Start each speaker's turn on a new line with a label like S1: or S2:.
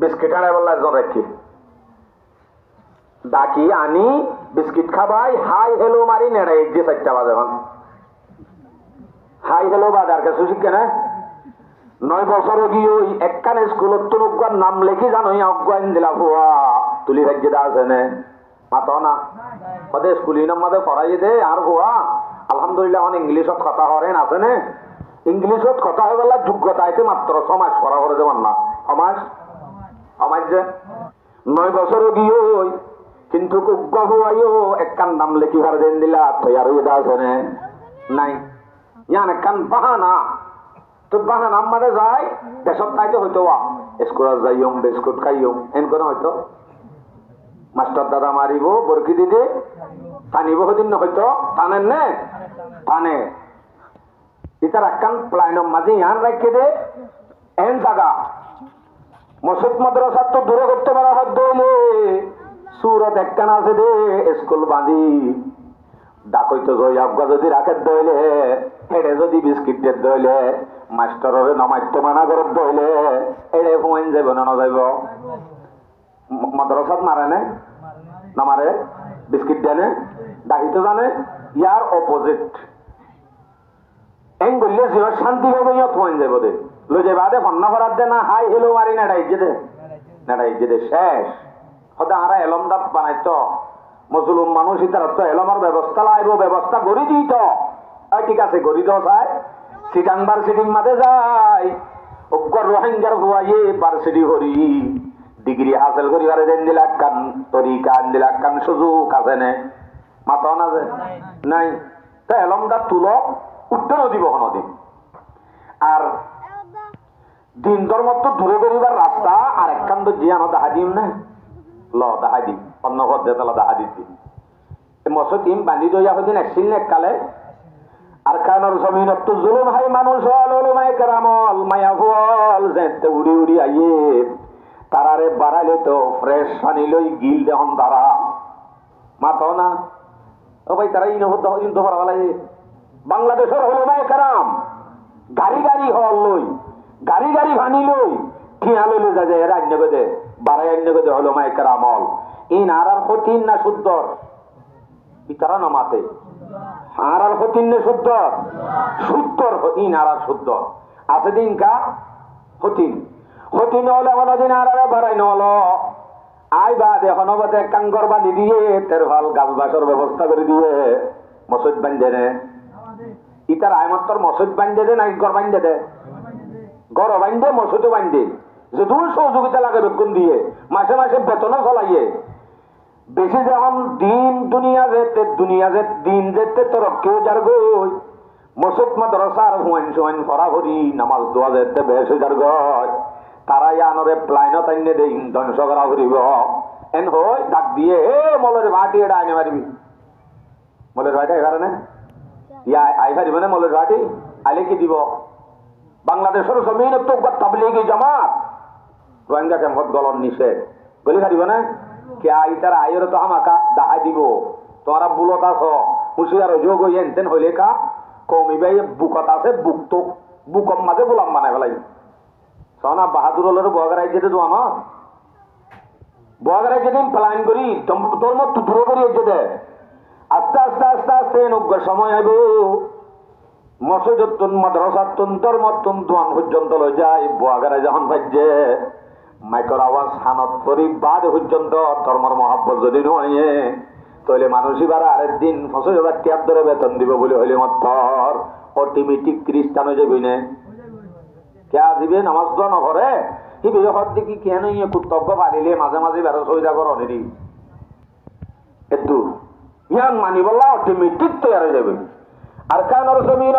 S1: biscuit আনাই বললা একজন রাখি ডাকি আনি বিস্কিট খাবাই হাই হেলো মারি নেড়াই যে 4টা বাজে এখন হাই হেলো বাদ আর কাছে শিখে না 9 বছর গিয়ে ওই একখানে স্কুলত তোর অজ্ঞার নাম লেখি জানো অজ্ঞান দিলা ভুয়া তুলি ভাগ্য দা আছে নে মাতো না ওদের স্কুলিং মাঝে পড়াই দে আর ভুয়া আলহামদুলিল্লাহ অনেক ইংলিশত কথা হরেন আছে নে ইংলিশত কথা হয়ে গেল যোগ্যতা আইতে মাত্র সমাজ পড়া করে দেবেন না সমাজ সমাজ যে 9 বছর গিয়ে ওই কিন্তু অজ্ঞ ভুয়াইও একখান নাম লেখি হার দেন দিলা তৈয়ার হয়ে দা আছে নে নাই ইয়ান একখান বাহানা তো বাহানা আমারে যায় দেশত তাইতে হইতো স্কুলত যাইম বিস্কুট খাইম এন করে হয়তো মাস্টার দাদা মারিব বরকি দিদি টানিব হদিন হয়তো টানেন নে টানে ইতার একখান প্লাইনম মাঝে ইয়ান রাখে দে এন জায়গা মসজিদ মাদ্রাসা তো দূরে করতে পারা হাত দইলে সুরত একখান আছে দে স্কুল বাঁধি ডাকইতো জয় আব্বা যদি রাখে দইলে হেডে যদি বিস্কিট দিয়ে দইলে মাস্টারের নমাইতে মানা করে দইলে এড়ে হুঁয়েন যাইব না যাইব মাদ্রাসাত মারে নে না মারে বিস্কিট দেনে ডাকিতে জানে ইয়ার অপোজিট এং বললে যে শান্তি হবে ইয়ত হুঁয়েন যাইব দে লই যাইবা দে ফন্না করার দে না হাই হেলো মারি নেড়াই দে শেষ হতে আরা এলমদাত বানাইতো মুসলমান মানুষ ইতার তো এলমার ব্যবস্থা লাইব ব্যবস্থা গড়ি দিত ঠিক আছে গড়ি দাও চাই সিটাংবার সিটিং মাঝে যায় অজ্ঞর রোহিঙ্গার হুয়াইয়ে পার্সিটি করি ডিগ্রি হাসিল করি আরে দেন দিলা কান তরিকা আন দিলা কান সুযোগ আছে নে মাতাও না যে নাই তা এলমদা তুলো উত্তর দিব দিন আর দিন ধর্মত দূরে করিবার রাস্তা আর একখান তো জিয়ানো দেখা দিম না ল দেখা দিম অন্য ঘর দেতালা দেখা দিচ্ছি মসজিদ বান্ধি দইয়া হইদিন আসছিল না এককালে আর কানোর জমিনত তো জুলুম হাই মানুষ হল ওলমায়ে কেরামল মায়া হল যেতে উড়ি উড়ি আইয়ে তারারে বাড়াইলে তো ফ্রেশ পানি লই গিল দেহন তারা মাথাও না ও ভাই তারা ইনহত কিন্তু ভরা লাগে বাংলাদেশের ওলমায়ে কেরাম গাড়ি হল লই গাড়ি ভানি লই ঠিয়া লইলে যা যায় রাজ্য গদে বাড়াই আন্য গদে ওলমায়ে কেরামল ইন আর কঠিন না সুন্দর ইতারা নামাতে আর হতিন শুদ্ধ শুদ্ধর হতিন আর শুদ্ধ আছে দিন কা হতিন হতিন হলে কোনদিন আর বাড়াই নহলো আই বাদ এখন বাদে কাঙ্গর বাঁধি দিয়ে তের ভাল গাছ বাসর ব্যবস্থা করে দিয়ে মসজিদ বান্ধে নে ইতার আইমত্তর মসজিদ বান্ধে দে না ঘর বান্ধে দে ঘর বান্ধে মসজিদও বান্ধে যে দূর সহযোগিতা লাগে বেতন দিয়ে মাসে মাসে বেতনও চলাইয়ে বেশি যখন দিন দুনিয়া যে দিন যেতে তোর কেউ যার গই মসজিদ মাদ্রাসার হুঁয়েন ফরা ভরি নামাজ দোয়া যেতে বেশি যার গয় তারাই আনরে প্লাইনত আইনে দে ধ্বংস করা করিব এন হই ডাক দিয়ে হে মলের ভাটি এটা আইনে মারিবি মলের ভাটি এবারে না ইয়া আই পারিব না মলের ভাটি আইলে কি দিব বাংলাদেশের জমিন তো তাবলিগি জামাত রোহিঙ্গা ক্যাম্পত গলন নিষেধ বলি পারিব না কে আইতার আয়ের তো আমাকা দেখা দিব তোমরা বুলত আছো হুশিয়ার যোগ এনতেন হইলে কা কমিবাই বুকত আছে বুক তো বুকম মাঝে গোলাম বানাই ফেলাই সোনা বাহাদুর হলের বগারাই যেতে দোয়া না বগারাই যেদিন প্ল্যান করি তোর মত দূরে করি যেতে আস্তে আস্তে আস্তে আস্তে নব্য সময় হইব মসজিদতুন মাদ্রাসাতুন ধর্মতুন দোয়ান পর্যন্ত লই যায় বগারাই যখন ভাজ্যে মাইকর আওয়াজ হানত করি বাদ পর্যন্ত ধর্মর মহাব্বত যদি নয় তাহলে মানুষই বারা আরেক দিন ৫০,০০০ টাকা ধরে বেতন দিব বলে হইলে মাত্র অটোমেটিক খ্রিস্টান হয়ে যাবি না কে দিবে নামাজ তো নকরে কি বিহত দেখি কেন কর্তব্য পারিলে মাঝে মাঝে বেরো সুবিধা করো নিদি একটু ইয়ান মানি বললা অটোমেটিক তৈরি হয়ে যাবে আর কানোর জমিন